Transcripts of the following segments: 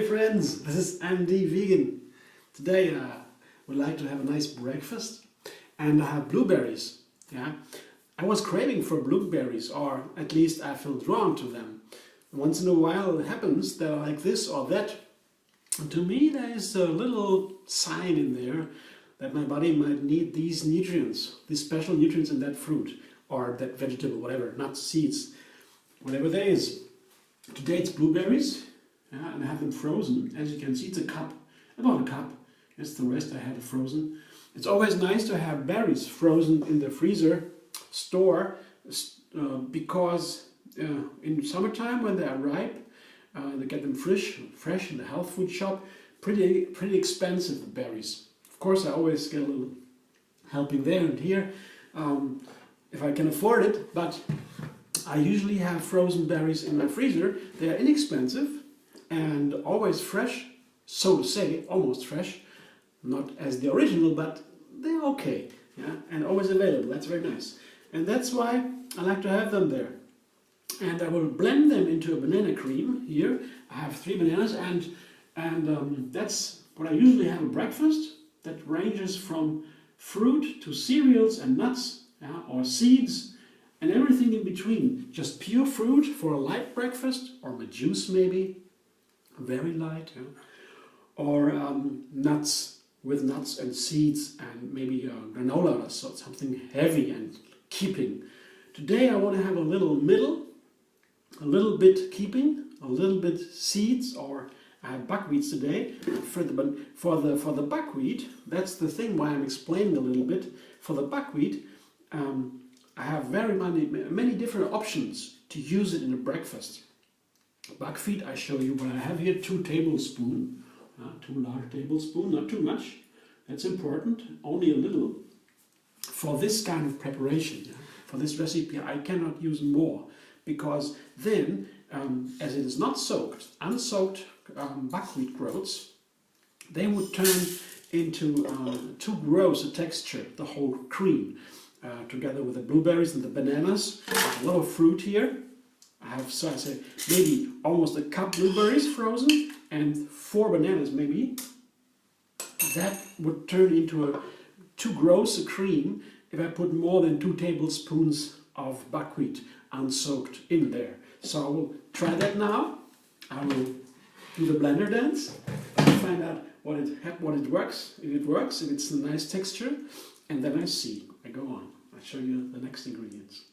friends, this is MD Vegan. Today I would like to have a nice breakfast and I have blueberries. Yeah, I was craving for blueberries, or at least I feel drawn to them. Once in a while it happens that I like this or that. And to me there is a little sign in there that my body might need these nutrients, these special nutrients in that fruit or that vegetable, whatever, nuts, seeds, whatever there is. Today it's blueberries. Yeah, and I have them frozen. As you can see, it's a cup, about a cup. Yes, the rest I have frozen. It's always nice to have berries frozen in the freezer store because in summertime when they are ripe, they get them fresh in the health food shop. Pretty expensive, the berries. Of course, I always get a little helping there and here if I can afford it. But I usually have frozen berries in my freezer. They are inexpensive and always fresh, so to say, almost fresh. Not as the original, but they're okay. Yeah, and always available. That's very nice. And that's why I like to have them there. And I will blend them into a banana cream. Here I have 3 bananas, and that's what I usually have at breakfast. That ranges from fruit to cereals and nuts, yeah, or seeds and everything in between. Just pure fruit for a light breakfast, or with juice maybe, very light, yeah. Or nuts with nuts and seeds and maybe granola, so something heavy and keeping. Today I want to have a little middle, a little bit keeping, a little bit seeds, or I have buckwheats today. For the buckwheat, that's the thing why I'm explaining a little bit. For the buckwheat, I have many different options to use it in a breakfast. Buckwheat, I show you what I have here: 2 tablespoons, 2 large tablespoons, not too much. That's important. Only a little. For this kind of preparation, for this recipe, I cannot use more, because then, as it is not soaked, unsoaked buckwheat groats, they would turn into too gross a texture, the whole cream, together with the blueberries and the bananas. There's a lot of fruit here. I have, so I say, maybe almost a cup blueberries frozen and 4 bananas maybe. That would turn into too gross a cream if I put more than 2 tablespoons of buckwheat unsoaked in there. So I will try that now. I will do the blender dance, find out what it works, if it's a nice texture, and then I see. I go on. I'll show you the next ingredients.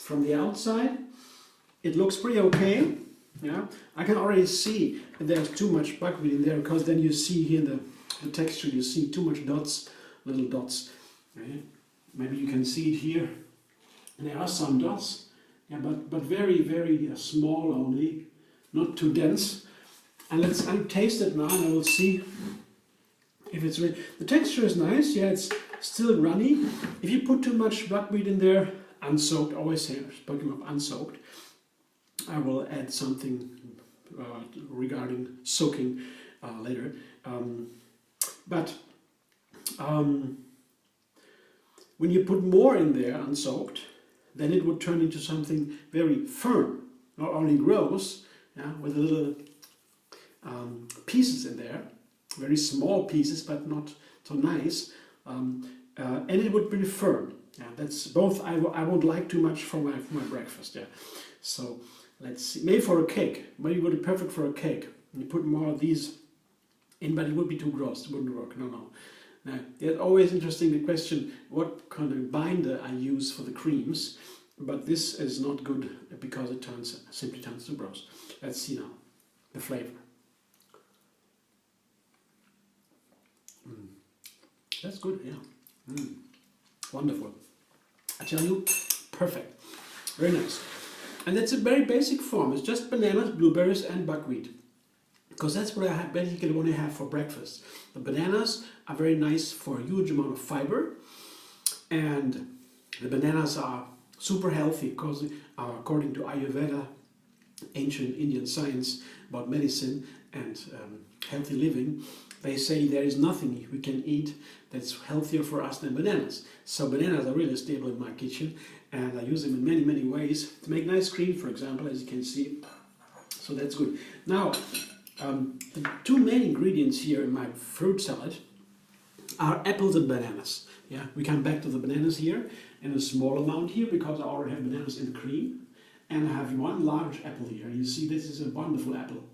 From the outside, it looks pretty okay. Yeah, I can already see that there's too much buckwheat in there, because then you see here the texture, you see too much dots, little dots. Right? Maybe you can see it here. And there are some dots, yeah, but very, very small only, not too dense. And I'll taste it now, and I will see if it's really. The texture is nice. Yeah, it's still runny. If you put too much buckwheat in there, unsoaked, always say, speaking of unsoaked, I will add something regarding soaking later. When you put more in there unsoaked, then it would turn into something very firm, not only gross, yeah, with little pieces in there, very small pieces, but not so nice, and it would be firm. Yeah, that's both. I won't like too much for my breakfast. Yeah, so let's see. Maybe for a cake, maybe it would be perfect for a cake. You put more of these in, but it would be too gross. It wouldn't work. No. Now, it's always interesting the question: what kind of binder I use for the creams? But this is not good because it simply turns to gross. Let's see now the flavor. That's good, yeah. Wonderful. I tell you, perfect. Very nice. And it's a very basic form. It's just bananas, blueberries, and buckwheat. Because that's what I basically want to have for breakfast. The bananas are very nice for a huge amount of fiber. And the bananas are super healthy because according to Ayurveda, ancient Indian science about medicine and healthy living, they say there is nothing we can eat that's healthier for us than bananas. So bananas are really stable in my kitchen, and I use them in many, many ways to make nice cream, for example, as you can see. So that's good. Now, the two main ingredients here in my fruit salad are apples and bananas. Yeah, we come back to the bananas here in a small amount here because I already have bananas in the cream. And I have one large apple here. You see, this is a wonderful apple.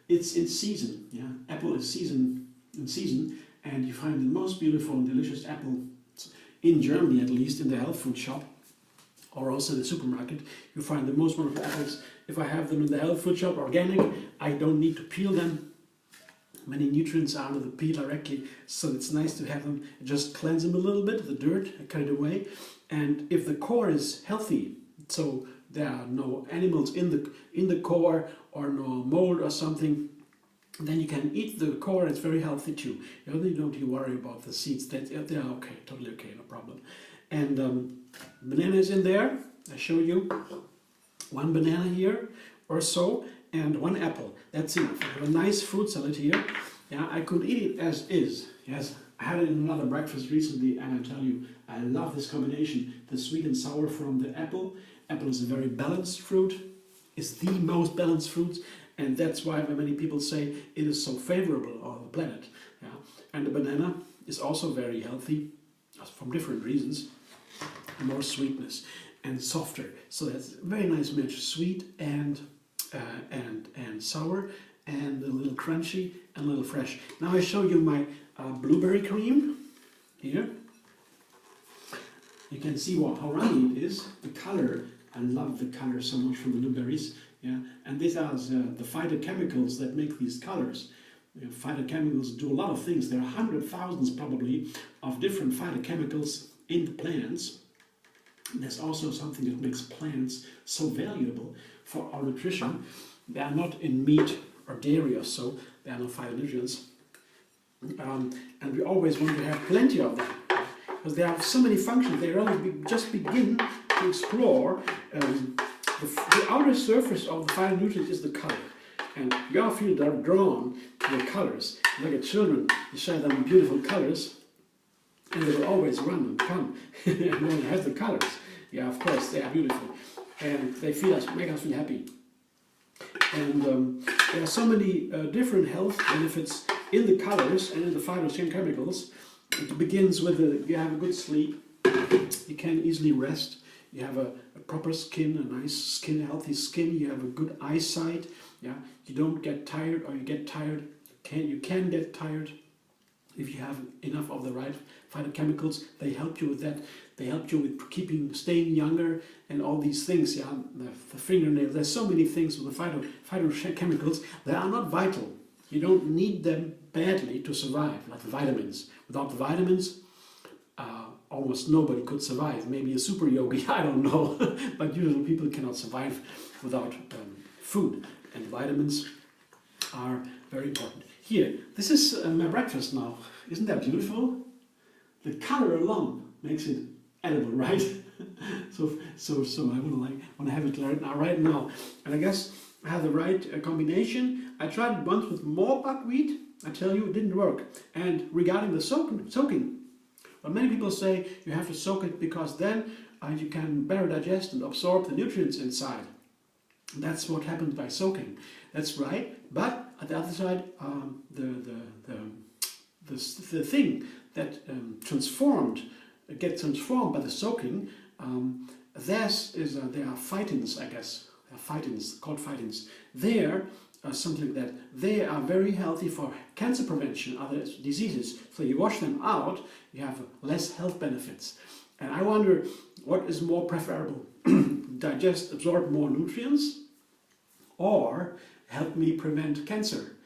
It's in season. Yeah, apple is in season, and you find the most beautiful and delicious apple in Germany, at least in the health food shop, or also in the supermarket. You find the most wonderful apples. If I have them in the health food shop, organic, I don't need to peel them. Many nutrients are under the peel directly, so it's nice to have them. Just cleanse them a little bit, the dirt, I cut it away. And if the core is healthy, so there are no animals in the core or no mold or something, then you can eat the core. It's very healthy too. You don't need to worry about the seeds. They're okay, totally okay, no problem. And banana is in there. I show you one banana here or so, and one apple. That's enough. I have a nice fruit salad here. Yeah, I could eat it as is. Yes, I had it in another breakfast recently, and I tell you, I love this combination. The sweet and sour from the apple. Apple is a very balanced fruit. It's the most balanced fruit, and that's why many people say it is so favorable on the planet. Yeah, and the banana is also very healthy, from different reasons. More sweetness and softer, so that's a very nice match. Sweet and sour, and a little crunchy and a little fresh. Now I show you my blueberry cream here. You can see how runny it is. The color, I love the color so much from the blueberries. Yeah, and these are the phytochemicals that make these colors. Phytochemicals do a lot of things. There are hundreds, thousands probably of different phytochemicals in the plants. There's also something that makes plants so valuable for our nutrition. They are not in meat or dairy or so. They are no phytonutrients. And we always want to have plenty of them, because they have so many functions. They really just begin to explore. The outer surface of the phytonutrients is the color. And you all feel they're drawn to the colors. Look at children, you show them beautiful colors, and they will always run and come and want to have the colors. Yeah, of course, they are beautiful. And they make us feel happy. And there are so many different health benefits in the colors and in the phytochemicals. It begins with you have a good sleep, you can easily rest, you have a proper skin, a nice skin, healthy skin, you have a good eyesight, yeah, you don't get tired, or you get tired, you can get tired if you have enough of the right phytochemicals. They help you with that. They help you with staying younger and all these things. Yeah, the fingernails. There's so many things with the phytochemicals that are not vital. You don't need them badly to survive, like the vitamins. Without the vitamins, almost nobody could survive. Maybe a super yogi, I don't know. But usually people cannot survive without food. And vitamins are very important. Here, this is my breakfast now. Isn't that beautiful? The color alone makes it edible, right? so I want to have it right now. And I guess I have the right combination. I tried it once with more buckwheat. I tell you, it didn't work. And regarding the soaking, but many people say you have to soak it because then you can better digest and absorb the nutrients inside. That's what happens by soaking. That's right. But at the other side, the thing that gets transformed by the soaking, there are phytins, I guess. There are phytins, called phytins. Something like that. They are very healthy for cancer prevention, other diseases. So you wash them out, you have less health benefits. And I wonder what is more preferable: absorb more nutrients, or help me prevent cancer.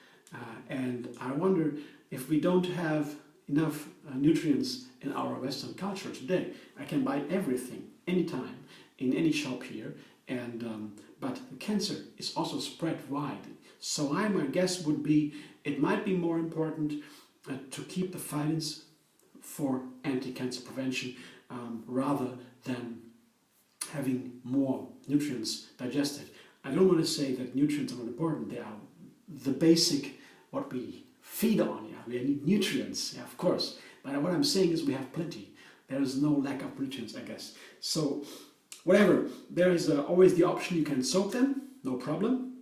And I wonder if we don't have enough nutrients in our Western culture today. I can buy everything, anytime, in any shop here, and but the cancer is also spread wide. So my guess would be it might be more important to keep the findings for anti-cancer prevention rather than having more nutrients digested. I don't want to say that nutrients are not important. They are the basic, what we feed on. Yeah, we need nutrients, yeah, of course. But what I'm saying is we have plenty. There is no lack of nutrients, I guess. So whatever, there is always the option you can soak them, no problem.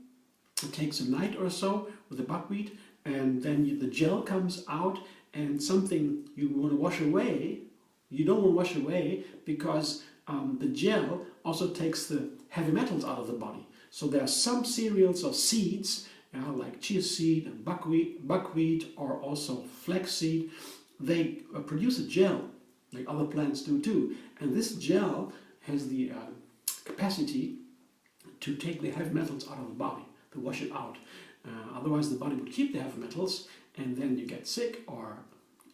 It takes a night or so with the buckwheat, and then the gel comes out, and something you want to wash away, you don't want to wash away because the gel also takes the heavy metals out of the body. So there are some cereals or seeds, like chia seed and buckwheat or also flaxseed. They produce a gel, like other plants do too. And this gel has the capacity to take the heavy metals out of the body, to wash it out. Otherwise the body would keep the heavy metals, and then you get sick or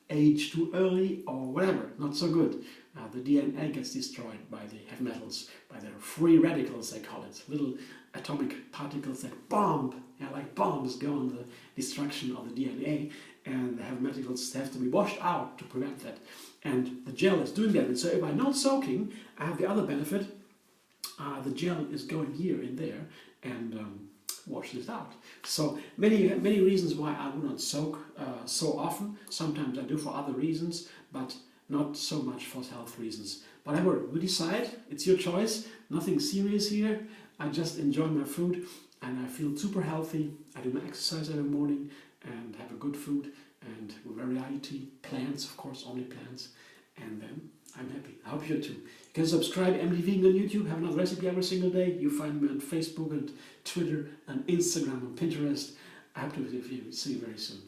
age too early or whatever, not so good. The DNA gets destroyed by the heavy metals, by their free radicals, they call it, little atomic particles that bomb, like bombs go on the destruction of the DNA, and the heavy metals have to be washed out to prevent that. And the gel is doing that. And so if I'm not soaking, I have the other benefit. The gel is going here and there and washes it out. So many reasons why I would not soak so often. Sometimes I do for other reasons, but not so much for health reasons. Whatever you decide, it's your choice. Nothing serious here. I just enjoy my food and I feel super healthy. I do my exercise every morning and have a good food and variety, plants, of course, only plants, and then I'm happy. I hope you too. You can subscribe MD Vegan on YouTube, have another recipe every single day. You find me on Facebook and Twitter and Instagram and Pinterest. I hope to see you very soon.